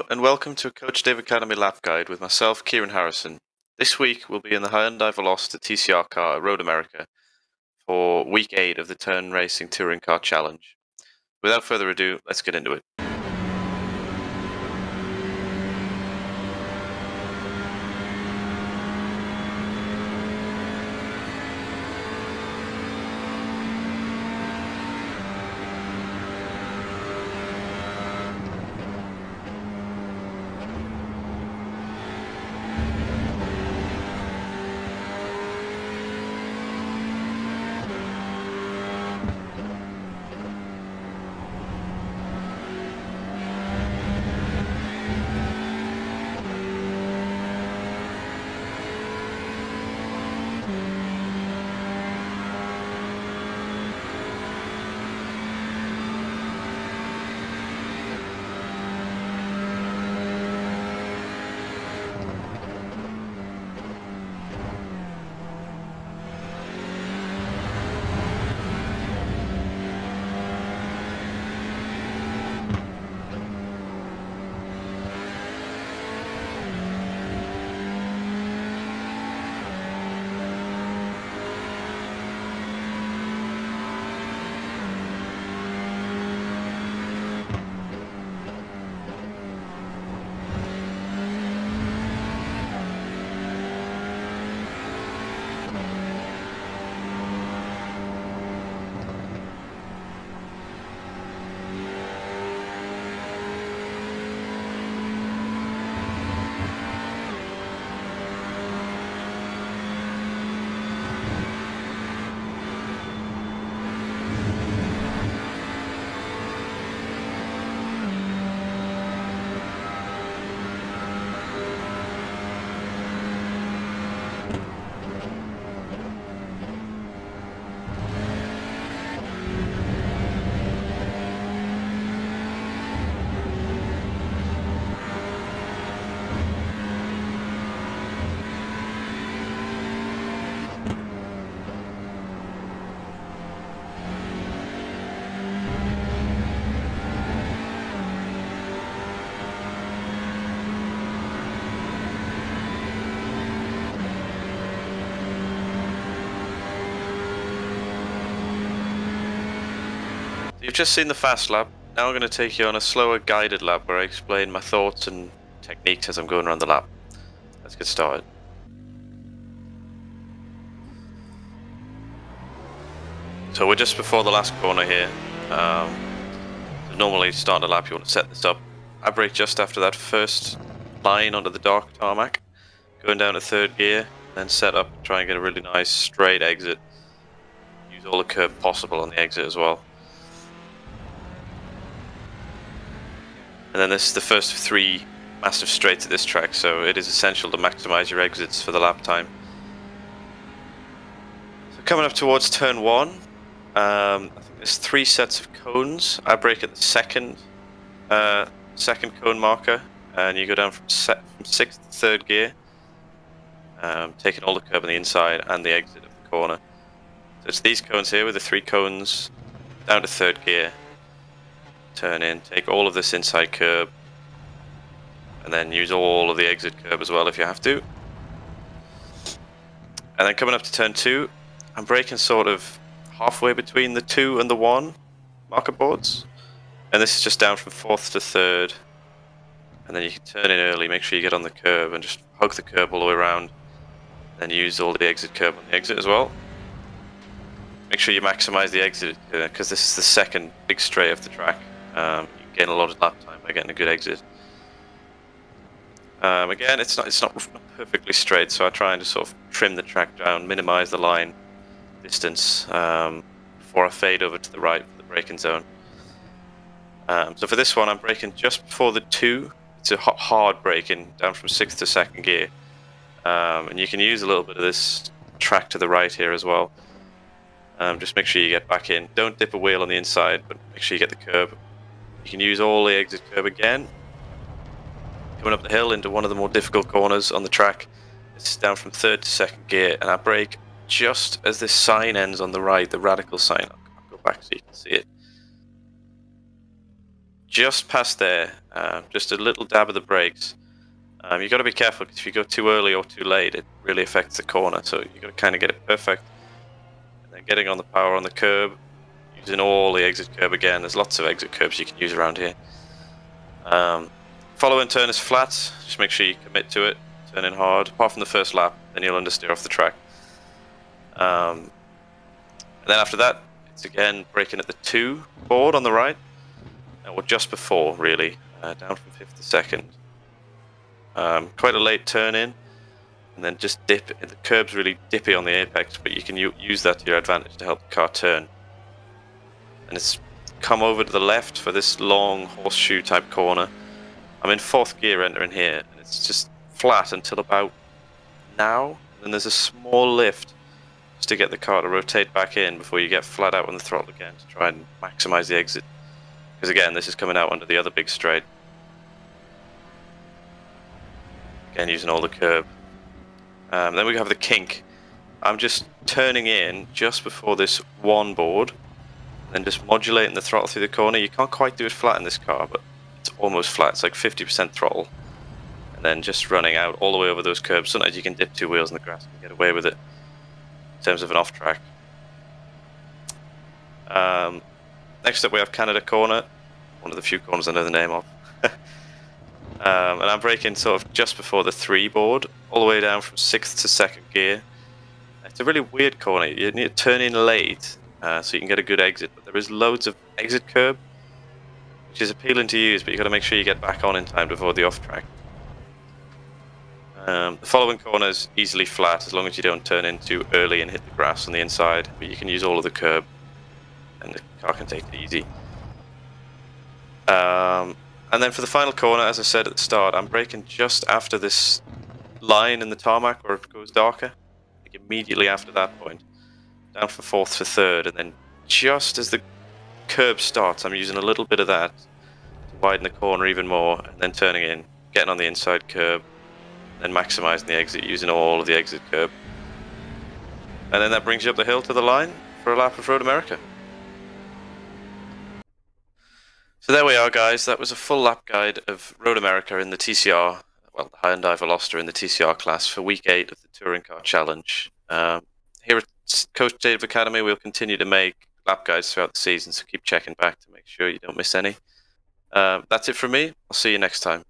and welcome to a Coach Dave Academy lap guide with myself, Kieran Harrison. This week we'll be in the Hyundai Veloster TCR car at Road America for week 8 of the Turn Racing Touring Car Challenge. Without further ado, let's get into it. You've just seen the fast lap. Now I'm going to take you on a slower guided lap where I explain my thoughts and techniques as I'm going around the lap. Let's get started. So we're just before the last corner here. Normally to start a lap you want to set this up. I brake just after that first line onto the dark tarmac, going down to third gear, then set up, try and get a really nice straight exit. Use all the curb possible on the exit as well. And then this is the first of 3 massive straights at this track, so it is essential to maximize your exits for the lap time. So coming up towards turn 1, I think there's 3 sets of cones. I brake at the second cone marker, and you go down from 6th to 3rd gear, taking all the curb on the inside and the exit of the corner. So it's these cones here with the 3 cones down to 3rd gear. Turn in, take all of this inside curb, and then use all of the exit curb as well if you have to. And then coming up to turn 2, I'm braking sort of halfway between the 2 and the 1 marker boards. And this is just down from 4th to 3rd. And then you can turn in early, make sure you get on the curb and just hug the curb all the way around. Then use all the exit curb on the exit as well. Make sure you maximize the exit because this is the second big straight of the track. You gain a lot of lap time by getting a good exit. Again, it's not perfectly straight, so I try and just sort of trim the track down, minimize the line distance before I fade over to the right for the braking zone. So for this one, I'm braking just before the 2. It's a hard braking down from 6th to 2nd gear, and you can use a little bit of this track to the right here as well. Just make sure you get back in. Don't dip a wheel on the inside, but make sure you get the curb. You can use all the exit curb again. Coming up the hill into one of the more difficult corners on the track. It's down from 3rd to 2nd gear, and I brake just as this sign ends on the right, the radical sign. I'll go back so you can see it. just past there, just a little dab of the brakes. You've got to be careful, because if you go too early or too late, it really affects the corner. So you've got to kind of get it perfect. And then getting on the power on the curb, using all the exit curb again. There's lots of exit curbs you can use around here. Follow and turn is flat. Just make sure you commit to it. Turn in hard, apart from the first lap, then you'll understeer off the track. And then after that, it's again braking at the 2 board on the right, or just before, really, down from 5th to 2nd. Quite a late turn in, and then just dip. The curb's really dippy on the apex, but you can use that to your advantage to help the car turn. And it's come over to the left for this long horseshoe type corner. I'm in 4th gear entering here, and it's just flat until about now. And then there's a small lift just to get the car to rotate back in before you get flat out on the throttle again to try and maximize the exit. Because again, this is coming out under the other big straight. Again, using all the curb. Then we have the kink. I'm just turning in just before this 1 board, then just modulating the throttle through the corner. You can't quite do it flat in this car, but it's almost flat. It's like 50% throttle. And then just running out all the way over those curbs. Sometimes you can dip 2 wheels in the grass and get away with it in terms of an off track. Next up we have Canada corner, one of the few corners I know the name of. And I'm braking sort of just before the 3 board, all the way down from 6th to 2nd gear. It's a really weird corner. You need to turn in late so you can get a good exit, but there is loads of exit curb, which is appealing to use, but you've got to make sure you get back on in time to avoid the off track. The following corner is easily flat as long as you don't turn in too early and hit the grass on the inside, but you can use all of the curb and the car can take it easy. And then for the final corner, as I said at the start, I'm braking just after this line in the tarmac where it goes darker, like immediately after that point, down from 4th to 3rd, and then just as the curb starts, I'm using a little bit of that to widen the corner even more, and then turning in, getting on the inside curb, then maximising the exit using all of the exit curb. And then that brings you up the hill to the line for a lap of Road America. So there we are, guys. That was a full lap guide of Road America in the TCR, well, the Hyundai Veloster in the TCR class for week 8 of the Touring Car Challenge. Here at Coach Dave Academy, we'll continue to make lap guides throughout the season, so keep checking back to make sure you don't miss any. That's it from me. I'll see you next time.